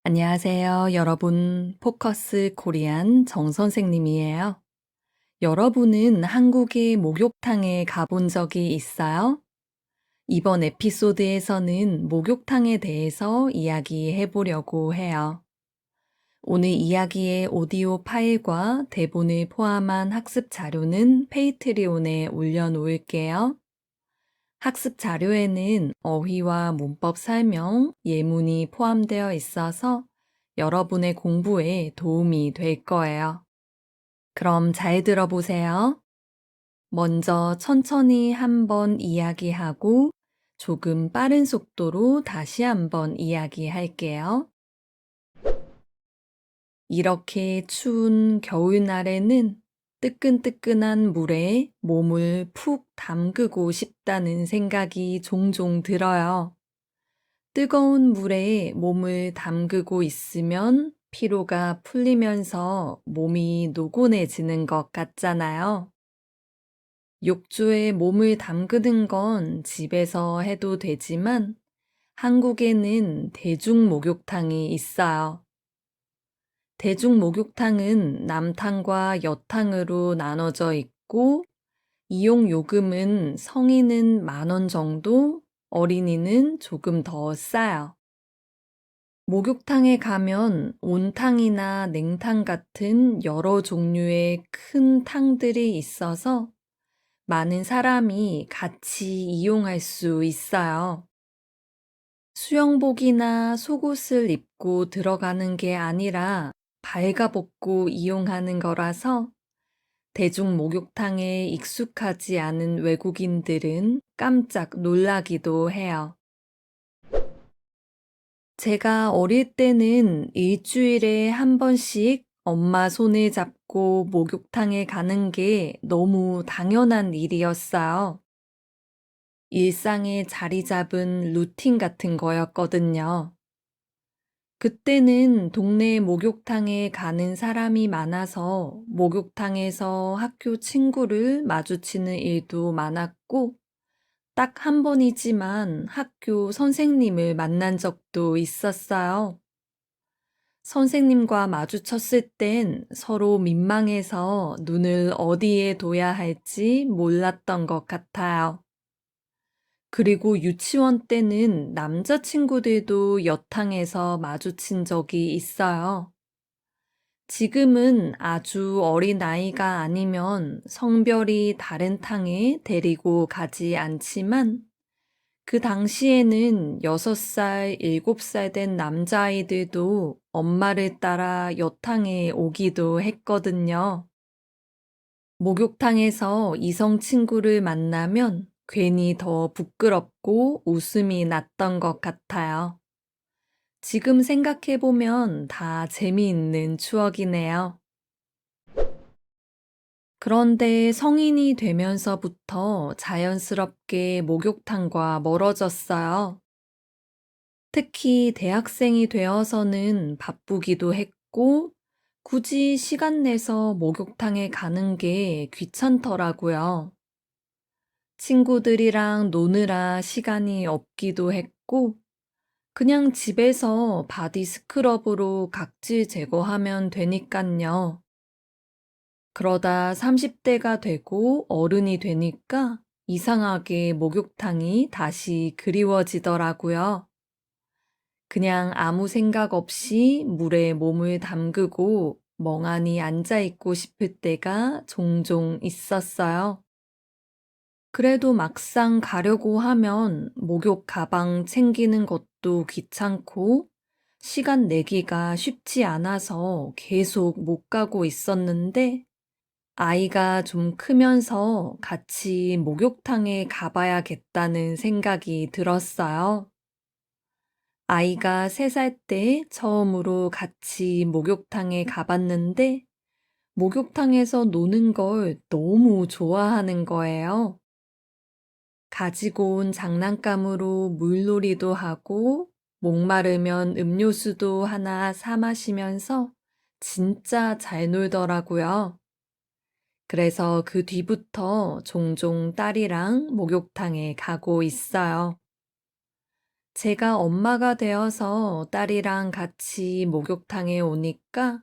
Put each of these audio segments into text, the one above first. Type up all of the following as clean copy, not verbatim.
안녕하세요, 여러분. 포커스 코리안 정 선생님이에요. 여러분은 한국의 목욕탕에 가본 적이 있어요? 이번 에피소드에서는 목욕탕에 대해서 이야기해 보려고 해요. 오늘 이야기의 오디오 파일과 대본을 포함한 학습 자료는 페이트리온에 올려놓을게요. 학습 자료에는 어휘와 문법 설명, 예문이 포함되어 있어서 여러분의 공부에 도움이 될 거예요. 그럼 잘 들어보세요. 먼저 천천히 한번 이야기하고 조금 빠른 속도로 다시 한번 이야기할게요. 이렇게 추운 겨울날에는 뜨끈뜨끈한 물에 몸을 푹 담그고 싶다는 생각이 종종 들어요. 뜨거운 물에 몸을 담그고 있으면 피로가 풀리면서 몸이 노곤해지는 것 같잖아요. 욕조에 몸을 담그는 건 집에서 해도 되지만 한국에는 대중목욕탕이 있어요. 대중목욕탕은 남탕과 여탕으로 나눠져 있고 이용 요금은 성인은 10,000원 정도, 어린이는 조금 더 싸요. 목욕탕에 가면 온탕이나 냉탕 같은 여러 종류의 큰 탕들이 있어서 많은 사람이 같이 이용할 수 있어요. 수영복이나 속옷을 입고 들어가는 게 아니라 발가벗고 이용하는 거라서 대중 목욕탕에 익숙하지 않은 외국인들은 깜짝 놀라기도 해요. 제가 어릴 때는 일주일에 한 번씩 엄마 손을 잡고 목욕탕에 가는 게 너무 당연한 일이었어요. 일상에 자리 잡은 루틴 같은 거였거든요. 그때는 동네 목욕탕에 가는 사람이 많아서 목욕탕에서 학교 친구를 마주치는 일도 많았고, 딱 한 번이지만 학교 선생님을 만난 적도 있었어요. 선생님과 마주쳤을 땐 서로 민망해서 눈을 어디에 둬야 할지 몰랐던 것 같아요. 그리고 유치원 때는 남자친구들도 여탕에서 마주친 적이 있어요. 지금은 아주 어린 아이가 아니면 성별이 다른 탕에 데리고 가지 않지만 그 당시에는 6살, 7살 된 남자아이들도 엄마를 따라 여탕에 오기도 했거든요. 목욕탕에서 이성 친구를 만나면 괜히 더 부끄럽고 웃음이 났던 것 같아요. 지금 생각해보면 다 재미있는 추억이네요. 그런데 성인이 되면서부터 자연스럽게 목욕탕과 멀어졌어요. 특히 대학생이 되어서는 바쁘기도 했고, 굳이 시간 내서 목욕탕에 가는 게 귀찮더라고요. 친구들이랑 노느라 시간이 없기도 했고, 그냥 집에서 바디 스크럽으로 각질 제거하면 되니깐요. 그러다 30대가 되고 어른이 되니까 이상하게 목욕탕이 다시 그리워지더라고요. 그냥 아무 생각 없이 물에 몸을 담그고 멍하니 앉아있고 싶을 때가 종종 있었어요. 그래도 막상 가려고 하면 목욕 가방 챙기는 것도 귀찮고 시간 내기가 쉽지 않아서 계속 못 가고 있었는데 아이가 좀 크면서 같이 목욕탕에 가봐야겠다는 생각이 들었어요. 아이가 3살 때 처음으로 같이 목욕탕에 가봤는데 목욕탕에서 노는 걸 너무 좋아하는 거예요. 가지고 온 장난감으로 물놀이도 하고 목마르면 음료수도 하나 사 마시면서 진짜 잘 놀더라고요. 그래서 그 뒤부터 종종 딸이랑 목욕탕에 가고 있어요. 제가 엄마가 되어서 딸이랑 같이 목욕탕에 오니까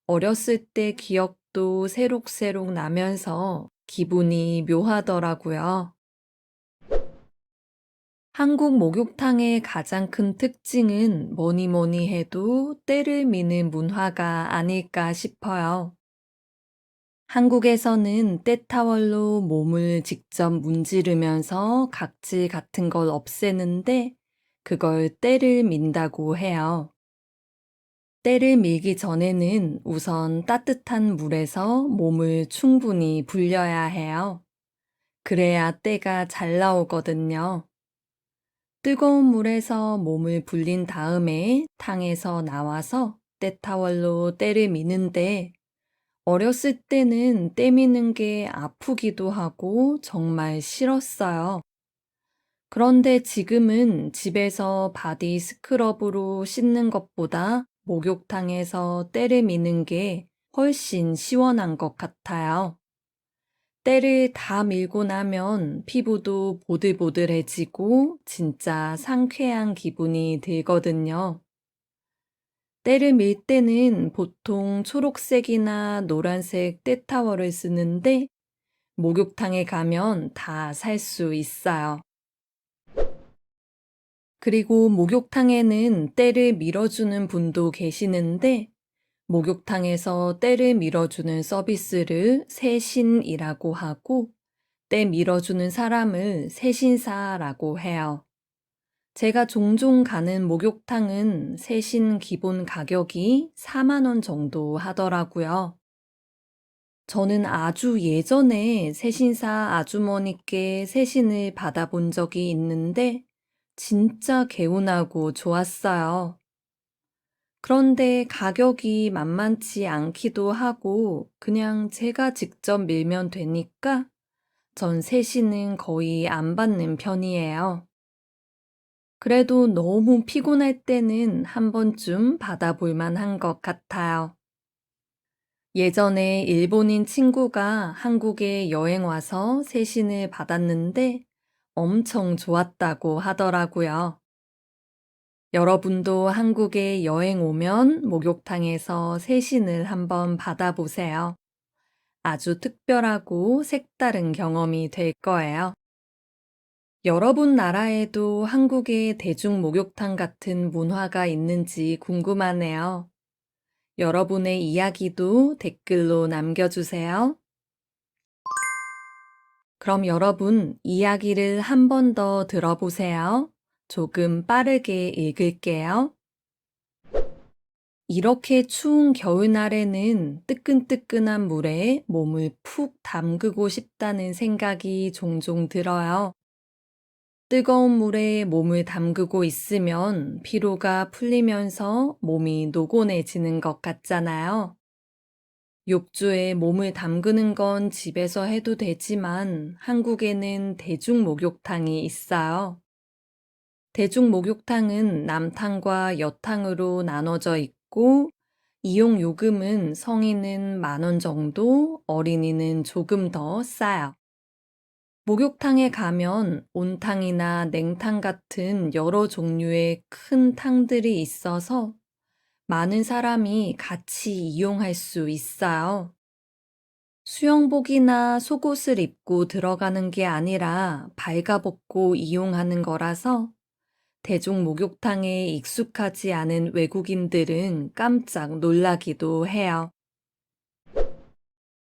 어렸을 때 기억도 새록새록 나면서 기분이 묘하더라고요. 한국 목욕탕의 가장 큰 특징은 뭐니 뭐니 해도 때를 미는 문화가 아닐까 싶어요. 한국에서는 때타월로 몸을 직접 문지르면서 각질 같은 걸 없애는데 그걸 때를 민다고 해요. 때를 밀기 전에는 우선 따뜻한 물에서 몸을 충분히 불려야 해요. 그래야 때가 잘 나오거든요. 뜨거운 물에서 몸을 불린 다음에 탕에서 나와서 때타월로 때를 미는데 어렸을 때는 때 미는 게 아프기도 하고 정말 싫었어요. 그런데 지금은 집에서 바디 스크럽으로 씻는 것보다 목욕탕에서 때를 미는 게 훨씬 시원한 것 같아요. 때를 다 밀고 나면 피부도 보들보들해지고 진짜 상쾌한 기분이 들거든요. 때를 밀 때는 보통 초록색이나 노란색 때타월을 쓰는데 목욕탕에 가면 다 살 수 있어요. 그리고 목욕탕에는 때를 밀어주는 분도 계시는데 목욕탕에서 때를 밀어주는 서비스를 세신이라고 하고 때 밀어주는 사람을 세신사라고 해요. 제가 종종 가는 목욕탕은 세신 기본 가격이 4만 원 정도 하더라고요. 저는 아주 예전에 세신사 아주머니께 세신을 받아본 적이 있는데 진짜 개운하고 좋았어요. 그런데 가격이 만만치 않기도 하고 그냥 제가 직접 밀면 되니까 전 세신은 거의 안 받는 편이에요. 그래도 너무 피곤할 때는 한 번쯤 받아볼 만한 것 같아요. 예전에 일본인 친구가 한국에 여행 와서 세신을 받았는데 엄청 좋았다고 하더라고요. 여러분도 한국에 여행 오면 목욕탕에서 세신을 한번 받아보세요. 아주 특별하고 색다른 경험이 될 거예요. 여러분 나라에도 한국의 대중 목욕탕 같은 문화가 있는지 궁금하네요. 여러분의 이야기도 댓글로 남겨주세요. 그럼 여러분 이야기를 한 번 더 들어보세요. 조금 빠르게 읽을게요. 이렇게 추운 겨울날에는 뜨끈뜨끈한 물에 몸을 푹 담그고 싶다는 생각이 종종 들어요. 뜨거운 물에 몸을 담그고 있으면 피로가 풀리면서 몸이 노곤해지는 것 같잖아요. 욕조에 몸을 담그는 건 집에서 해도 되지만 한국에는 대중목욕탕이 있어요. 대중목욕탕은 남탕과 여탕으로 나눠져 있고 이용 요금은 성인은 10,000원 정도, 어린이는 조금 더 싸요. 목욕탕에 가면 온탕이나 냉탕 같은 여러 종류의 큰 탕들이 있어서 많은 사람이 같이 이용할 수 있어요. 수영복이나 속옷을 입고 들어가는 게 아니라 발가벗고 이용하는 거라서 대중 목욕탕에 익숙하지 않은 외국인들은 깜짝 놀라기도 해요.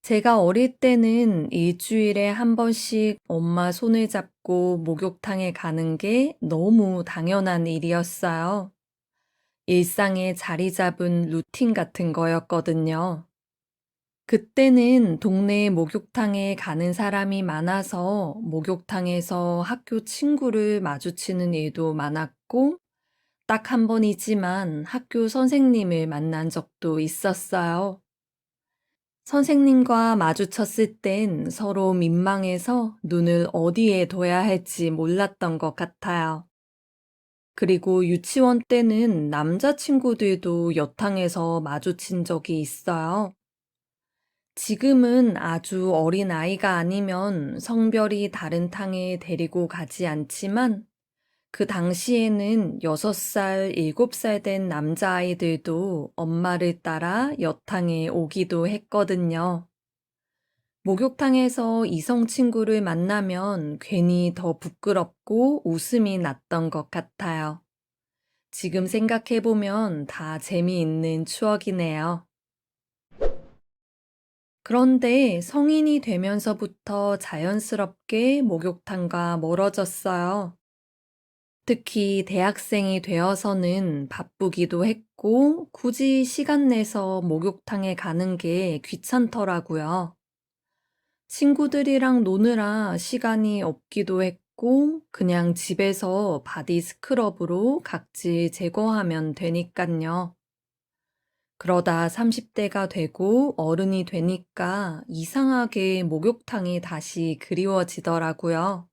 제가 어릴 때는 일주일에 한 번씩 엄마 손을 잡고 목욕탕에 가는 게 너무 당연한 일이었어요. 일상에 자리 잡은 루틴 같은 거였거든요. 그때는 동네 목욕탕에 가는 사람이 많아서 목욕탕에서 학교 친구를 마주치는 일도 많았고, 딱 한 번이지만 학교 선생님을 만난 적도 있었어요. 선생님과 마주쳤을 땐 서로 민망해서 눈을 어디에 둬야 할지 몰랐던 것 같아요. 그리고 유치원 때는 남자친구들도 여탕에서 마주친 적이 있어요. 지금은 아주 어린 아이가 아니면 성별이 다른 탕에 데리고 가지 않지만 그 당시에는 6살, 7살 된 남자아이들도 엄마를 따라 여탕에 오기도 했거든요. 목욕탕에서 이성 친구를 만나면 괜히 더 부끄럽고 웃음이 났던 것 같아요. 지금 생각해보면 다 재미있는 추억이네요. 그런데 성인이 되면서부터 자연스럽게 목욕탕과 멀어졌어요. 특히 대학생이 되어서는 바쁘기도 했고, 굳이 시간 내서 목욕탕에 가는 게 귀찮더라고요. 친구들이랑 노느라 시간이 없기도 했고, 그냥 집에서 바디 스크럽으로 각질 제거하면 되니깐요. 그러다 30대가 되고 어른이 되니까 이상하게 목욕탕이 다시 그리워지더라고요.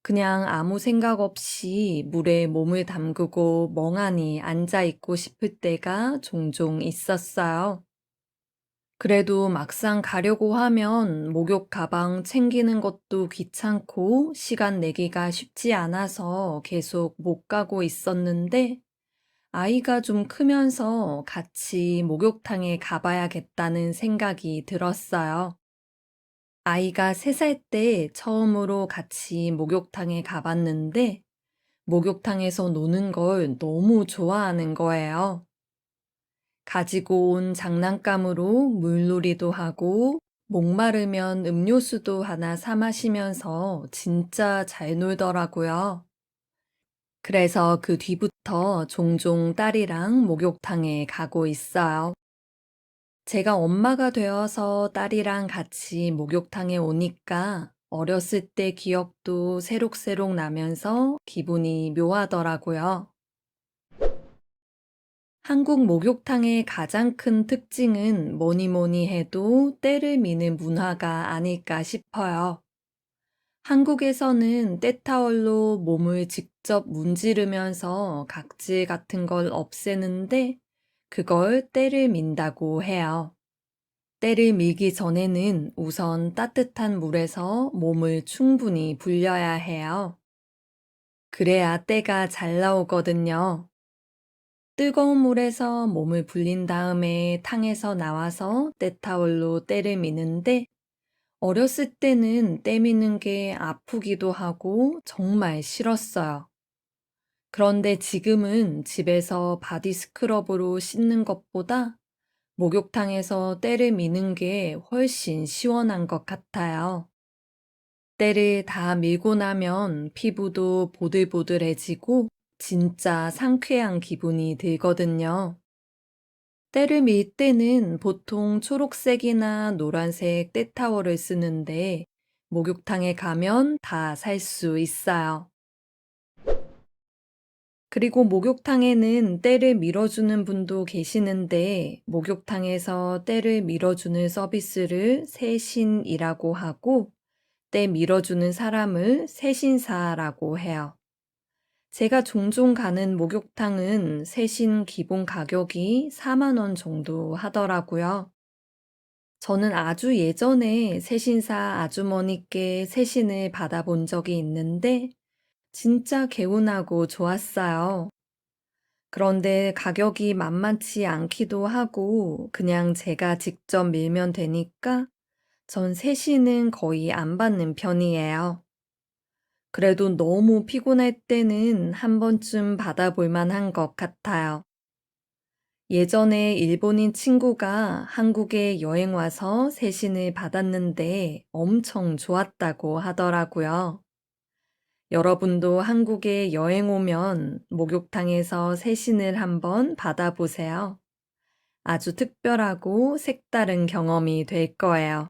그냥 아무 생각 없이 물에 몸을 담그고 멍하니 앉아 있고 싶을 때가 종종 있었어요. 그래도 막상 가려고 하면 목욕 가방 챙기는 것도 귀찮고 시간 내기가 쉽지 않아서 계속 못 가고 있었는데 아이가 좀 크면서 같이 목욕탕에 가봐야겠다는 생각이 들었어요. 아이가 3살 때 처음으로 같이 목욕탕에 가봤는데 목욕탕에서 노는 걸 너무 좋아하는 거예요. 가지고 온 장난감으로 물놀이도 하고 목마르면 음료수도 하나 사 마시면서 진짜 잘 놀더라고요. 그래서 그 뒤부터 종종 딸이랑 목욕탕에 가고 있어요. 제가 엄마가 되어서 딸이랑 같이 목욕탕에 오니까 어렸을 때 기억도 새록새록 나면서 기분이 묘하더라고요. 한국 목욕탕의 가장 큰 특징은 뭐니 뭐니 해도 때를 미는 문화가 아닐까 싶어요. 한국에서는 때타월로 몸을 직접 문지르면서 각질 같은 걸 없애는데 그걸 때를 민다고 해요. 때를 밀기 전에는 우선 따뜻한 물에서 몸을 충분히 불려야 해요. 그래야 때가 잘 나오거든요. 뜨거운 물에서 몸을 불린 다음에 탕에서 나와서 때타올로 때를 미는데 어렸을 때는 때 미는 게 아프기도 하고 정말 싫었어요. 그런데 지금은 집에서 바디 스크럽으로 씻는 것보다 목욕탕에서 때를 미는 게 훨씬 시원한 것 같아요. 때를 다 밀고 나면 피부도 보들보들해지고 진짜 상쾌한 기분이 들거든요. 때를 밀 때는 보통 초록색이나 노란색 때타월을 쓰는데 목욕탕에 가면 다 살 수 있어요. 그리고 목욕탕에는 때를 밀어주는 분도 계시는데 목욕탕에서 때를 밀어주는 서비스를 세신이라고 하고 때 밀어주는 사람을 세신사라고 해요. 제가 종종 가는 목욕탕은 세신 기본 가격이 4만 원 정도 하더라고요. 저는 아주 예전에 세신사 아주머니께 세신을 받아본 적이 있는데 진짜 개운하고 좋았어요. 그런데 가격이 만만치 않기도 하고 그냥 제가 직접 밀면 되니까 전 세신은 거의 안 받는 편이에요. 그래도 너무 피곤할 때는 한 번쯤 받아볼 만한 것 같아요. 예전에 일본인 친구가 한국에 여행 와서 세신을 받았는데 엄청 좋았다고 하더라고요. 여러분도 한국에 여행 오면 목욕탕에서 세신을 한번 받아보세요. 아주 특별하고 색다른 경험이 될 거예요.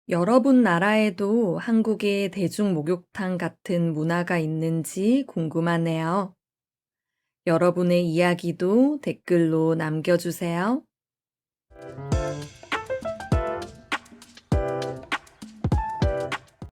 여러분 나라에도 한국의 대중 목욕탕 같은 문화가 있는지 궁금하네요. 여러분의 이야기도 댓글로 남겨주세요.